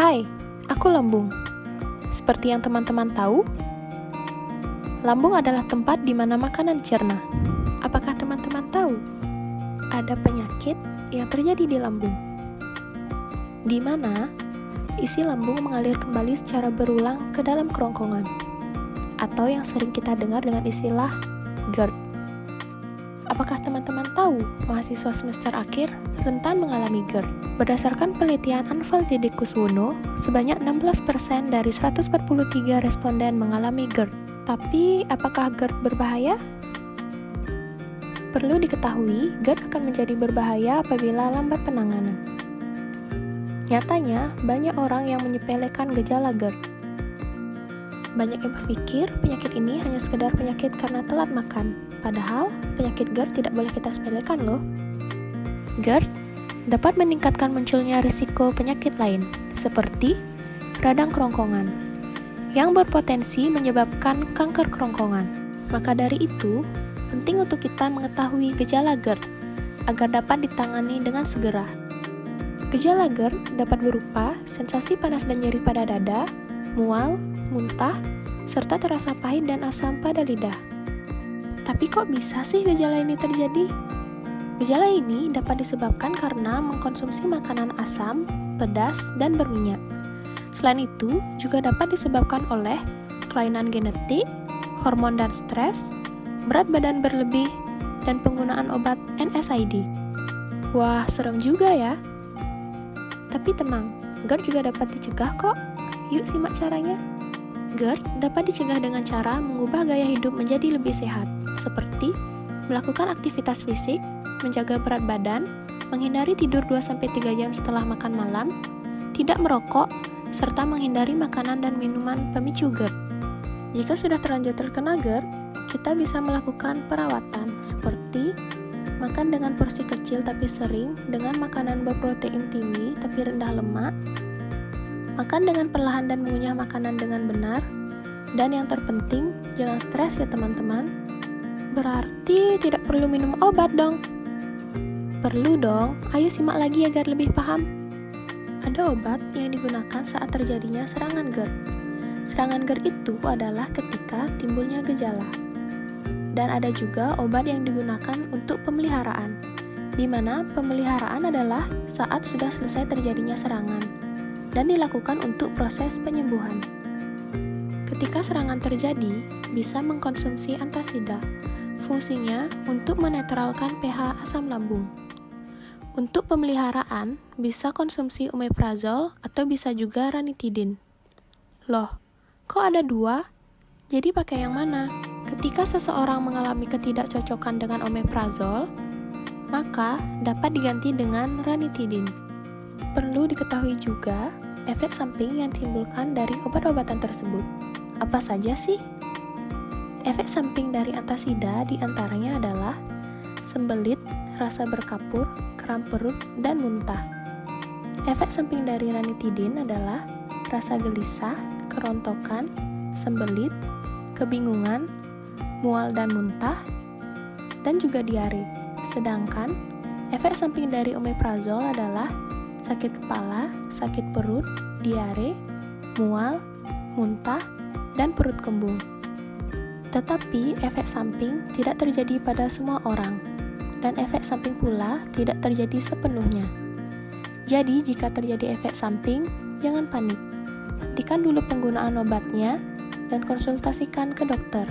Hai, aku Lambung. Seperti yang teman-teman tahu, lambung adalah tempat di mana makanan dicerna. Apakah teman-teman tahu ada penyakit yang terjadi di lambung, di mana isi lambung mengalir kembali secara berulang ke dalam kerongkongan, atau yang sering kita dengar dengan istilah GERD. Apakah teman-teman tahu mahasiswa semester akhir rentan mengalami GERD? Berdasarkan penelitian Anfal Didikuswono, sebanyak 16% dari 143 responden mengalami GERD. Tapi, apakah GERD berbahaya? Perlu diketahui, GERD akan menjadi berbahaya apabila lambat penanganan. Nyatanya, banyak orang yang menyepelekan gejala GERD. Banyak yang berpikir penyakit ini hanya sekedar penyakit karena telat makan. Padahal, penyakit GERD tidak boleh kita sepelekan loh. GERD dapat meningkatkan munculnya risiko penyakit lain, seperti radang kerongkongan, yang berpotensi menyebabkan kanker kerongkongan. Maka dari itu, penting untuk kita mengetahui gejala GERD, agar dapat ditangani dengan segera. Gejala GERD dapat berupa sensasi panas dan nyeri pada dada, mual, muntah, serta terasa pahit dan asam pada lidah. Tapi kok bisa sih gejala ini terjadi? Gejala ini dapat disebabkan karena mengkonsumsi makanan asam, pedas, dan berminyak. Selain itu, juga dapat disebabkan oleh kelainan genetik, hormon dan stres, berat badan berlebih, dan penggunaan obat NSAID. Wah, serem juga ya. Tapi tenang, GERD juga dapat dicegah kok. Yuk simak caranya. GERD dapat dicegah dengan cara mengubah gaya hidup menjadi lebih sehat, seperti melakukan aktivitas fisik, menjaga berat badan, menghindari tidur 2-3 jam setelah makan malam, tidak merokok, serta menghindari makanan dan minuman pemicu GERD. Jika sudah terlanjur terkena GERD, kita bisa melakukan perawatan, seperti makan dengan porsi kecil tapi sering, dengan makanan berprotein tinggi tapi rendah lemak, makan dengan perlahan dan mengunyah makanan dengan benar, dan yang terpenting, jangan stres ya teman-teman. Berarti tidak perlu minum obat dong? Perlu dong, ayo simak lagi agar lebih paham. Ada obat yang digunakan saat terjadinya serangan GERD. Serangan GERD itu adalah ketika timbulnya gejala. Dan ada juga obat yang digunakan untuk pemeliharaan, di mana pemeliharaan adalah saat sudah selesai terjadinya serangan, dan dilakukan untuk proses penyembuhan. Ketika serangan terjadi, bisa mengkonsumsi antasida. Fungsinya untuk menetralkan pH asam lambung. Untuk pemeliharaan, bisa konsumsi omeprazol atau bisa juga ranitidin. Loh, kok ada dua? Jadi pakai yang mana? Ketika seseorang mengalami ketidakcocokan dengan omeprazol, maka dapat diganti dengan ranitidin. Perlu diketahui juga efek samping yang ditimbulkan dari obat-obatan tersebut. Apa saja sih? Efek samping dari antasida diantaranya adalah sembelit, rasa berkapur, kram perut, dan muntah. Efek samping dari ranitidin adalah rasa gelisah, kerontokan, sembelit, kebingungan, mual dan muntah, dan juga diare. Sedangkan efek samping dari omeprazol adalah sakit kepala, sakit perut, diare, mual, muntah, dan perut kembung. Tetapi efek samping tidak terjadi pada semua orang, dan efek samping pula tidak terjadi sepenuhnya. Jadi jika terjadi efek samping, jangan panik. Hentikan dulu penggunaan obatnya dan konsultasikan ke dokter.